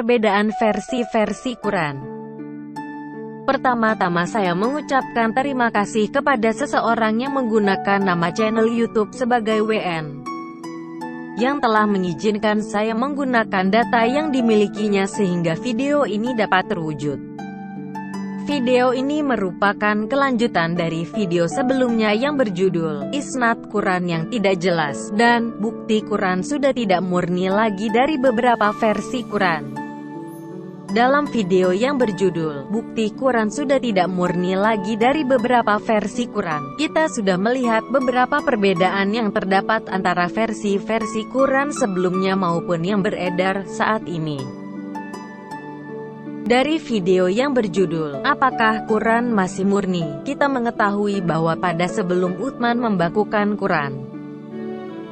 perbedaan versi-versi Quran. Pertama-tama saya mengucapkan terima kasih kepada seseorang yang menggunakan nama channel YouTube sebagai WN, yang telah mengizinkan saya menggunakan data yang dimilikinya sehingga video ini dapat terwujud. Video ini merupakan kelanjutan dari video sebelumnya yang berjudul Isnad Quran yang tidak jelas, dan bukti Quran sudah tidak murni lagi dari beberapa versi Quran. Dalam video yang berjudul Bukti Quran sudah tidak murni lagi dari beberapa versi Quran, kita sudah melihat beberapa perbedaan yang terdapat antara versi-versi Quran sebelumnya maupun yang beredar saat ini. Dari video yang berjudul Apakah Quran Masih Murni, kita mengetahui bahwa pada sebelum Utsman membakukan Quran,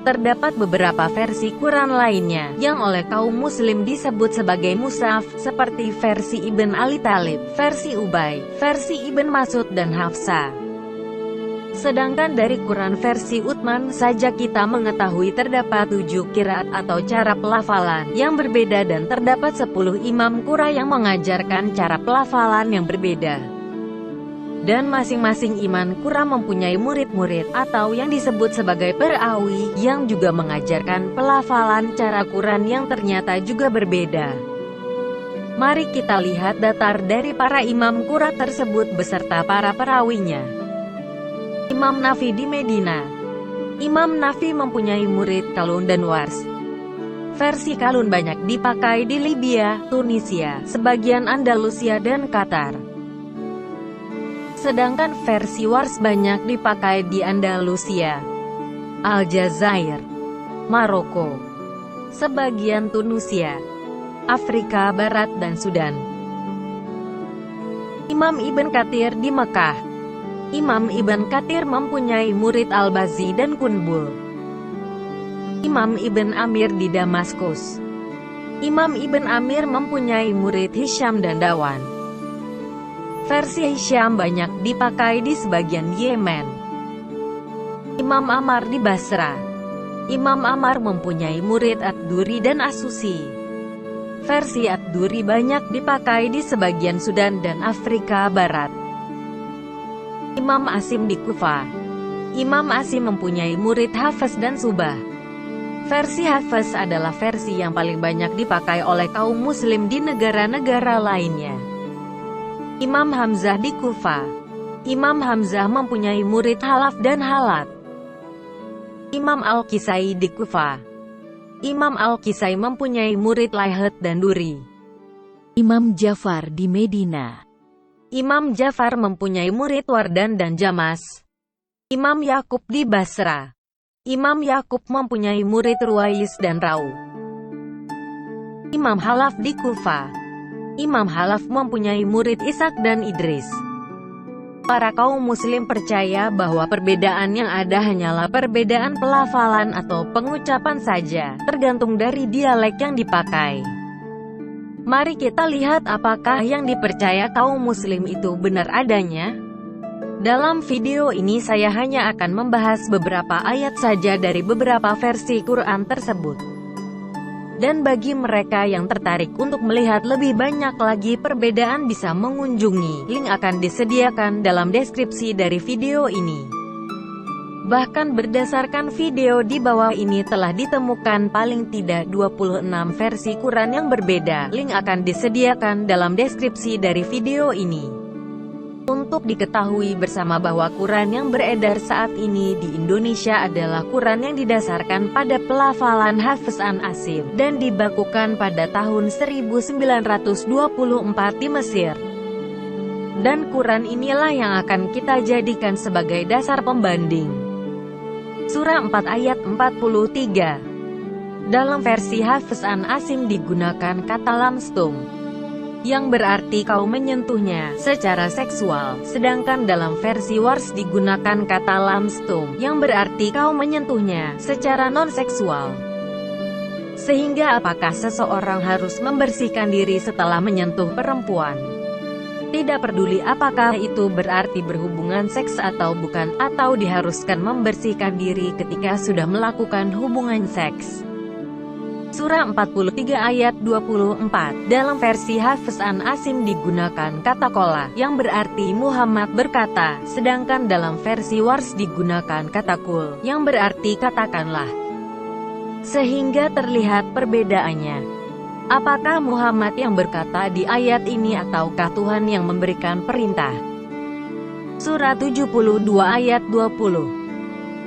terdapat beberapa versi Quran lainnya, yang oleh kaum muslim disebut sebagai mushaf, seperti versi Ibn Ali Thalib, versi Ubay, versi Ibn Mas'ud dan Hafsah. Sedangkan dari Quran versi Utsman saja kita mengetahui terdapat 7 qiraat atau cara pelafalan yang berbeda dan terdapat 10 imam qurra yang mengajarkan cara pelafalan yang berbeda. Dan masing-masing imam qurra mempunyai murid-murid atau yang disebut sebagai perawi yang juga mengajarkan pelafalan cara Quran yang ternyata juga berbeda. Mari kita lihat daftar dari para imam qurra tersebut beserta para perawinya. Imam Nafi di Medina. Imam Nafi mempunyai murid Qalun dan Wars. Versi Qalun banyak dipakai di Libya, Tunisia, sebagian Andalusia dan Qatar. Sedangkan versi Wars banyak dipakai di Andalusia, Aljazair, Maroko, sebagian Tunisia, Afrika Barat dan Sudan. Imam Ibn Katsir di Mekah. Imam Ibn Katsir mempunyai murid Al-Bazzi dan Kunbul. Imam Ibn Amir di Damaskus. Imam Ibn Amir mempunyai murid Hisham dan Dawan. Versi Hisham banyak dipakai di sebagian Yemen. Imam Ammar di Basra. Imam Ammar mempunyai murid Ad-Duri dan As-Susi. Versi Ad-Duri banyak dipakai di sebagian Sudan dan Afrika Barat. Imam Asim di Kufah. Imam Asim mempunyai murid Hafs dan Subah. Versi Hafs adalah versi yang paling banyak dipakai oleh kaum muslim di negara-negara lainnya. Imam Hamzah di Kufah. Imam Hamzah mempunyai murid Halaf dan Halat. Imam Al-Kisai di Kufah. Imam Al-Kisai mempunyai murid Layhat dan Duri. Imam Ja'far di Medina. Imam Ja'far mempunyai murid Wardan dan Jamas. Imam Yakub di Basra. Imam Yakub mempunyai murid Ruwais dan Rau. Imam Halaf di Kufah. Imam Halaf mempunyai murid Ishaq dan Idris. Para kaum muslim percaya bahwa perbedaan yang ada hanyalah perbedaan pelafalan atau pengucapan saja, tergantung dari dialek yang dipakai. Mari kita lihat apakah yang dipercaya kaum muslim itu benar adanya. Dalam video ini saya hanya akan membahas beberapa ayat saja dari beberapa versi Quran tersebut. Dan bagi mereka yang tertarik untuk melihat lebih banyak lagi perbedaan bisa mengunjungi link akan disediakan dalam deskripsi dari video ini. Bahkan berdasarkan video di bawah ini telah ditemukan paling tidak 26 versi Quran yang berbeda. Link akan disediakan dalam deskripsi dari video ini. Untuk diketahui bersama bahwa Quran yang beredar saat ini di Indonesia adalah Quran yang didasarkan pada pelafalan Hafs an Asim, dan dibakukan pada tahun 1924 di Mesir. Dan Quran inilah yang akan kita jadikan sebagai dasar pembanding. Surah 4 ayat 43. Dalam versi Hafs an Asim digunakan kata lamstum, yang berarti kau menyentuhnya secara seksual, sedangkan dalam versi Wars digunakan kata lamstum, yang berarti kau menyentuhnya secara non-seksual. Sehingga apakah seseorang harus membersihkan diri setelah menyentuh perempuan? Tidak peduli apakah itu berarti berhubungan seks atau bukan, atau diharuskan membersihkan diri ketika sudah melakukan hubungan seks. Surah 43 ayat 24. Dalam versi Hafs an Asim digunakan kata kola, yang berarti Muhammad berkata, sedangkan dalam versi Wars digunakan kata kul, yang berarti katakanlah. Sehingga terlihat perbedaannya. Apakah Muhammad yang berkata di ayat ini ataukah Tuhan yang memberikan perintah? Surah 72 ayat 20.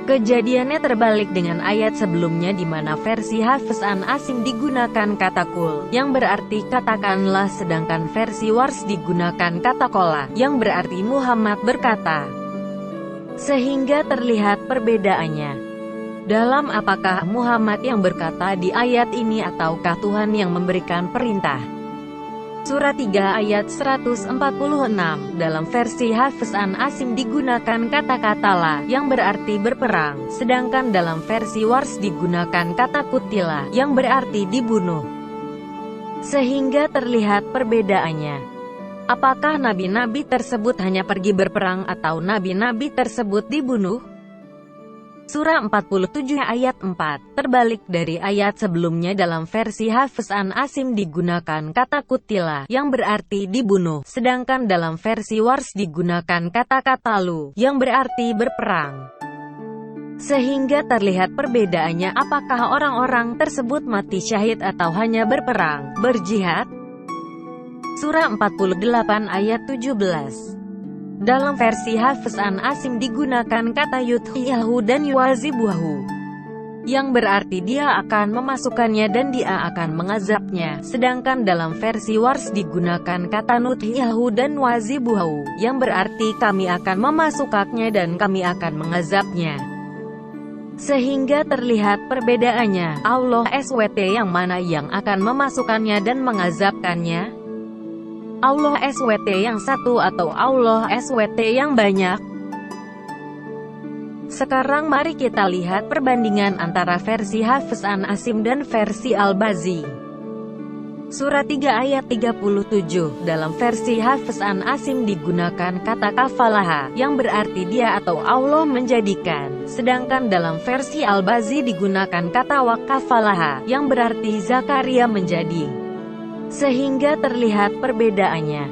Kejadiannya terbalik dengan ayat sebelumnya di mana versi Hafs an Asim digunakan kata kul, yang berarti katakanlah, sedangkan versi Wars digunakan kata kola, yang berarti Muhammad berkata. Sehingga terlihat perbedaannya. Dalam apakah Muhammad yang berkata di ayat ini ataukah Tuhan yang memberikan perintah? Surah 3 ayat 146. Dalam versi Hafs an Asim digunakan kata-kata la, yang berarti berperang, sedangkan dalam versi Wars digunakan kata kutila, yang berarti dibunuh. Sehingga terlihat perbedaannya. Apakah nabi-nabi tersebut hanya pergi berperang atau nabi-nabi tersebut dibunuh? Surah 47 ayat 4, terbalik dari ayat sebelumnya. Dalam versi Hafs an Asim digunakan kata kutila, yang berarti dibunuh, sedangkan dalam versi Wars digunakan kata-kata lu, yang berarti berperang. Sehingga terlihat perbedaannya, apakah orang-orang tersebut mati syahid atau hanya berperang, berjihad? Surah 48 ayat 17. Dalam versi Hafs an Asim digunakan kata yudhiyahu dan yuazibuhu, yang berarti dia akan memasukkannya dan dia akan mengazabnya, sedangkan dalam versi Wars digunakan kata nudhiyahu dan wazibuhu, yang berarti kami akan memasukkannya dan kami akan mengazabnya. Sehingga terlihat perbedaannya, Allah SWT yang mana yang akan memasukkannya dan mengazabkannya? Allah SWT yang satu atau Allah SWT yang banyak? Sekarang mari kita lihat perbandingan antara versi Hafs an Asim dan versi Al-Bazzi. Surah 3 ayat 37. Dalam versi Hafs an Asim digunakan kata kafalaha, yang berarti dia atau Allah menjadikan, sedangkan dalam versi Al-Bazzi digunakan kata wakafalaha, yang berarti Zakaria menjadi. Sehingga terlihat perbedaannya.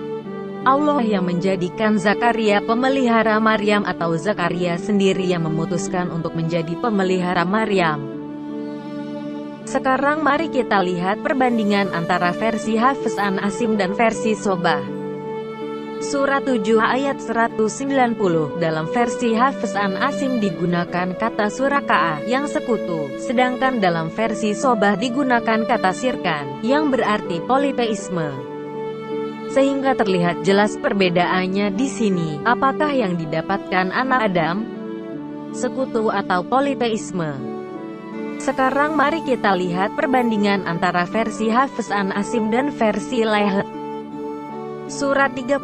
Allah yang menjadikan Zakaria pemelihara Maryam atau Zakaria sendiri yang memutuskan untuk menjadi pemelihara Maryam. Sekarang mari kita lihat perbandingan antara versi Hafs an Asim dan versi Sobah. Surah 7 ayat 190. Dalam versi Hafs an Asim digunakan kata suraka'a, yang sekutu, sedangkan dalam versi Sobah digunakan kata sirkan, yang berarti politeisme. Sehingga terlihat jelas perbedaannya di sini. Apakah yang didapatkan anak Adam? Sekutu atau politeisme? Sekarang mari kita lihat perbandingan antara versi Hafs an Asim dan versi Layth. Surah 33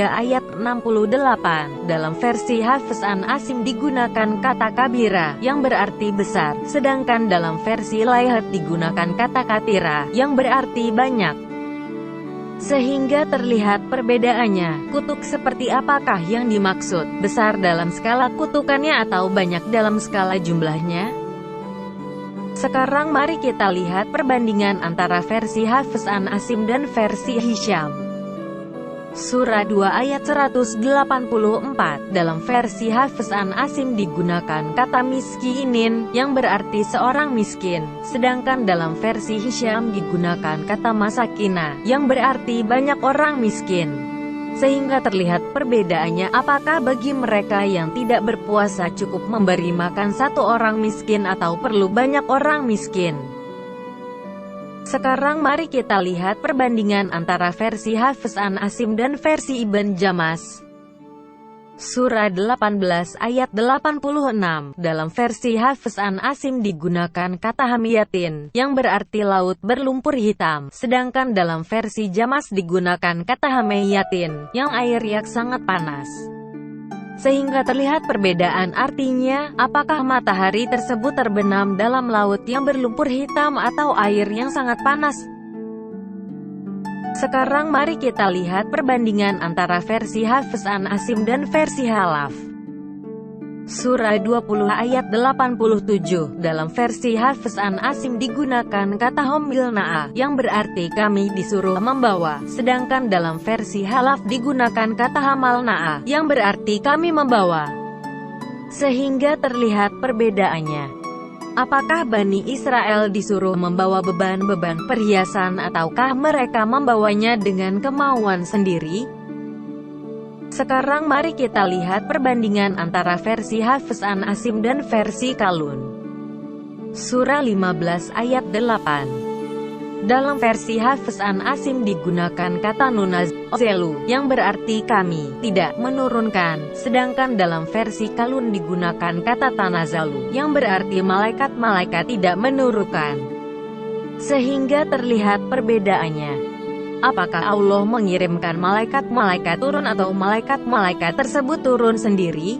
ayat 68. Dalam versi Hafs an Asim digunakan kata kabira, yang berarti besar, sedangkan dalam versi Layth digunakan kata katira, yang berarti banyak. Sehingga terlihat perbedaannya. Kutuk seperti apakah yang dimaksud? Besar dalam skala kutukannya atau banyak dalam skala jumlahnya? Sekarang mari kita lihat perbandingan antara versi Hafs an Asim dan versi Hisham. Surah 2 ayat 184. Dalam versi Hafs an Asim digunakan kata miskinin, yang berarti seorang miskin, sedangkan dalam versi Hisham digunakan kata masakina, yang berarti banyak orang miskin. Sehingga terlihat perbedaannya, apakah bagi mereka yang tidak berpuasa cukup memberi makan satu orang miskin atau perlu banyak orang miskin? Sekarang mari kita lihat perbandingan antara versi Hafs an Asim dan versi Ibn Jamas. Surah 18 ayat 86. Dalam versi Hafs an Asim digunakan kata hamiyatin, yang berarti laut berlumpur hitam, sedangkan dalam versi Jamas digunakan kata hamiyatin, yang air yang sangat panas. Sehingga terlihat perbedaan artinya, apakah matahari tersebut terbenam dalam laut yang berlumpur hitam atau air yang sangat panas? Sekarang mari kita lihat perbandingan antara versi Hafs an Asim dan versi Halaf. Surah 20 ayat 87, dalam versi Hafs an Asim digunakan kata homilna'a, yang berarti kami disuruh membawa, sedangkan dalam versi Halaf digunakan kata hamalna'a, yang berarti kami membawa. Sehingga terlihat perbedaannya. Apakah Bani Israel disuruh membawa beban-beban perhiasan ataukah mereka membawanya dengan kemauan sendiri? Sekarang mari kita lihat perbandingan antara versi Hafs an Asim dan versi Qalun. Surah 15 ayat 8. Dalam versi Hafs an Asim digunakan kata nunazelu, yang berarti kami tidak menurunkan, sedangkan dalam versi Qalun digunakan kata tanazalu, yang berarti malaikat-malaikat tidak menurunkan. Sehingga terlihat perbedaannya. Apakah Allah mengirimkan malaikat-malaikat turun atau malaikat-malaikat tersebut turun sendiri?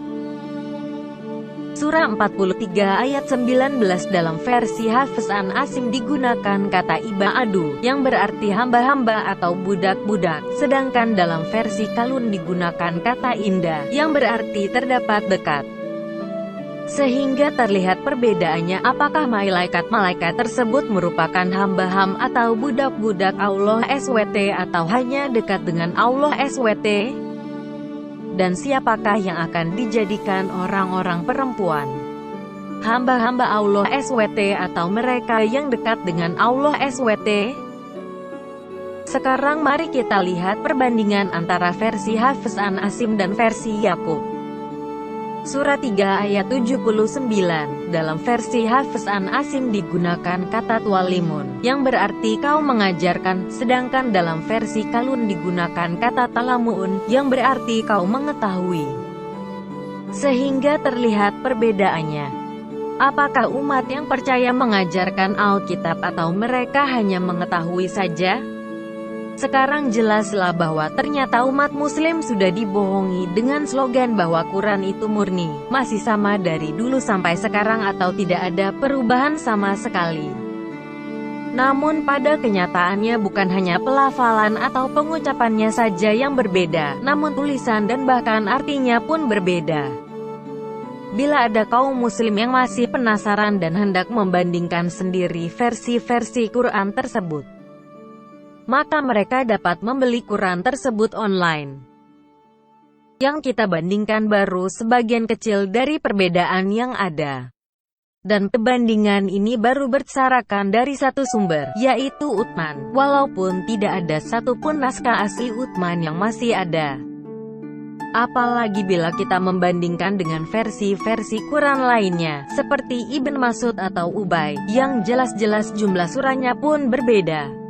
Surah 43 ayat 19 dalam versi Hafs an Asim digunakan kata ibadu, yang berarti hamba-hamba atau budak-budak, sedangkan dalam versi Qalun digunakan kata indah, yang berarti terdapat dekat. Sehingga terlihat perbedaannya, apakah malaikat-malaikat tersebut merupakan hamba-hamba atau budak-budak Allah SWT atau hanya dekat dengan Allah SWT? Dan siapakah yang akan dijadikan orang-orang perempuan? Hamba-hamba Allah SWT atau mereka yang dekat dengan Allah SWT? Sekarang mari kita lihat perbandingan antara versi Hafs an Asim dan versi Yakub. Surah 3 ayat 79, dalam versi Hafs an Asim digunakan kata tualimun, yang berarti kau mengajarkan, sedangkan dalam versi Qalun digunakan kata talamun, yang berarti kau mengetahui. Sehingga terlihat perbedaannya. Apakah umat yang percaya mengajarkan Alkitab atau mereka hanya mengetahui saja? Sekarang jelaslah bahwa ternyata umat muslim sudah dibohongi dengan slogan bahwa Quran itu murni, masih sama dari dulu sampai sekarang atau tidak ada perubahan sama sekali. Namun pada kenyataannya bukan hanya pelafalan atau pengucapannya saja yang berbeda, namun tulisan dan bahkan artinya pun berbeda. Bila ada kaum muslim yang masih penasaran dan hendak membandingkan sendiri versi-versi Quran tersebut, maka mereka dapat membeli Quran tersebut online. Yang kita bandingkan baru sebagian kecil dari perbedaan yang ada. Dan perbandingan ini baru bersarakan dari satu sumber, yaitu Uthman, walaupun tidak ada satupun naskah asli Uthman yang masih ada. Apalagi bila kita membandingkan dengan versi-versi Quran lainnya, seperti Ibn Mas'ud atau Ubay, yang jelas-jelas jumlah surahnya pun berbeda.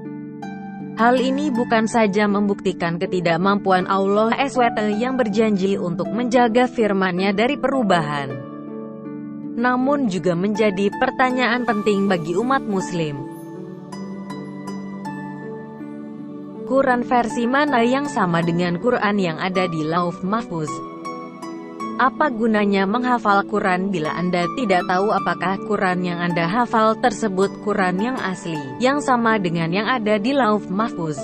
Hal ini bukan saja membuktikan ketidakmampuan Allah SWT yang berjanji untuk menjaga firman-Nya dari perubahan, namun juga menjadi pertanyaan penting bagi umat muslim. Quran versi mana yang sama dengan Quran yang ada di Lauh Mahfuz? Apa gunanya menghafal Quran bila Anda tidak tahu apakah Quran yang Anda hafal tersebut Quran yang asli, yang sama dengan yang ada di Lauh Mahfuz?